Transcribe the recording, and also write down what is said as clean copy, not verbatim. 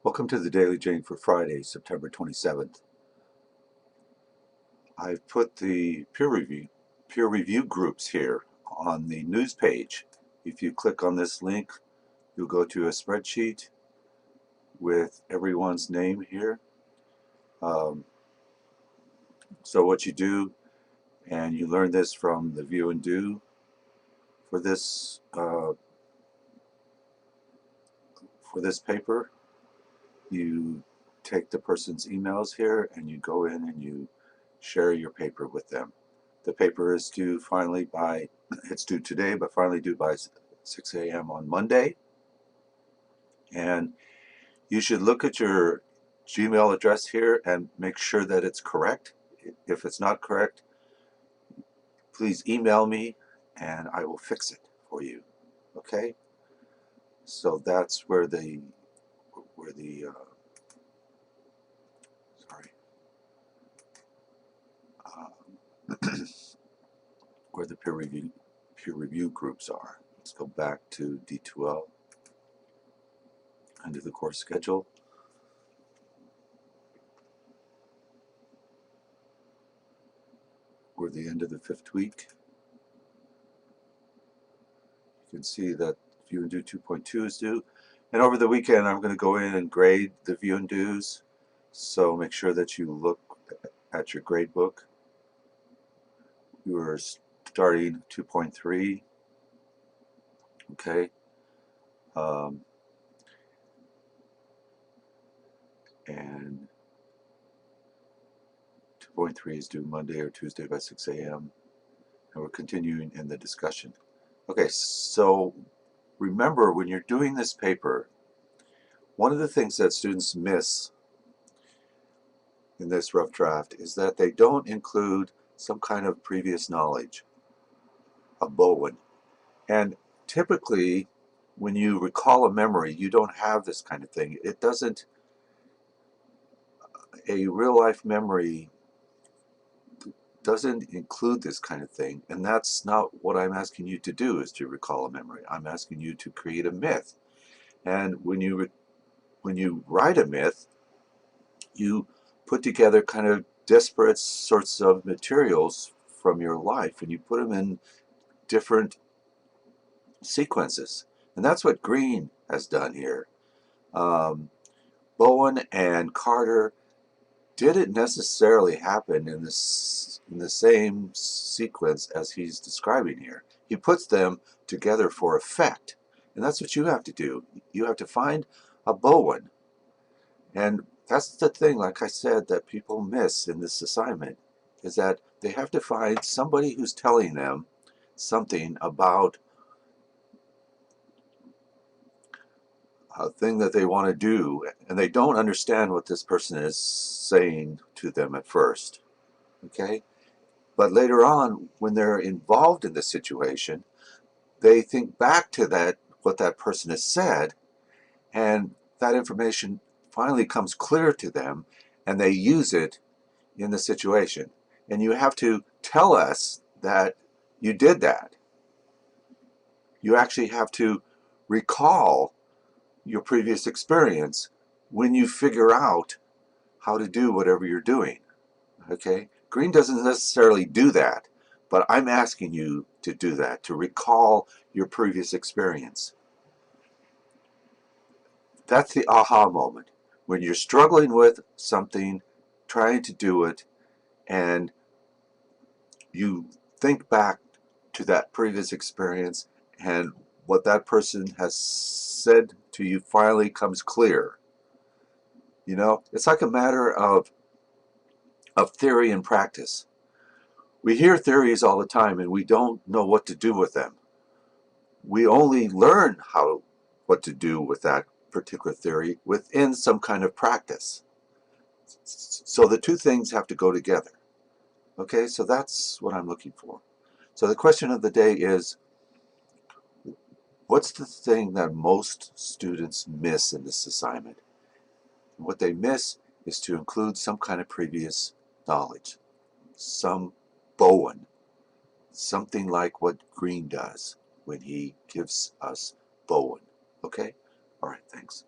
Welcome to the Daily Jane for Friday, September 27th. I've put the peer review groups here on the news page. If you click on this link, you'll go to a spreadsheet with everyone's name here. So what you do, and you learn this from the view and do for this paper, you take the person's emails here and you go in and you share your paper with them. The paper is due finally by, it's due today, but finally due by 6 a.m. on Monday. And you should look at your Gmail address here and make sure that it's correct. If it's not correct, please email me and I will fix it for you. Okay? So that's where the where the peer review groups are. Let's go back to D2L under the course schedule. We're at the end of the 5th week. You can see that view and do 2.2 is due. And over the weekend, I'm going to go in and grade the view and do's. So make sure that you look at your grade book. You are starting 2.3. Okay. And 2.3 is due Monday or Tuesday by 6 a.m. And we're continuing in the discussion. Okay, so remember when you're doing this paper, one of the things that students miss in this rough draft is that they don't include some kind of previous knowledge, a Bowen. And typically, when you recall a memory, you don't have this kind of thing. It doesn't, a real life memory doesn't include this kind of thing. And that's not what I'm asking you to do, is to recall a memory. I'm asking you to create a myth. And when you write a myth, you put together kind of disparate sorts of materials from your life and you put them in different sequences. And that's what Green has done here. Bowen and Carter didn't necessarily happen in the same sequence as he's describing here. He puts them together for effect. And that's what you have to do. You have to find a Bowen. And that's the thing, like I said, that people miss in this assignment, is that they have to find somebody who's telling them something about a thing that they want to do, and they don't understand what this person is saying to them at first. Okay? But later on, when they're involved in the situation, they think back to that, what that person has said, and that information finally comes clear to them, and they use it in the situation. And you have to tell us that you did that. You actually have to recall your previous experience when you figure out how to do whatever you're doing. Okay? Green doesn't necessarily do that, but I'm asking you to do that, to recall your previous experience. That's the aha moment. When you're struggling with something, trying to do it, and you think back to that previous experience and what that person has said to you finally comes clear. You know, it's like a matter of theory and practice. We hear theories all the time and we don't know what to do with them. We only learn what to do with that particular theory within some kind of practice. So the two things have to go together. Okay, so that's what I'm looking for. So the question of the day is, what's the thing that most students miss in this assignment? What they miss is to include some kind of previous knowledge, some Bowen, something like what Green does when he gives us Bowen. Okay? All right, thanks.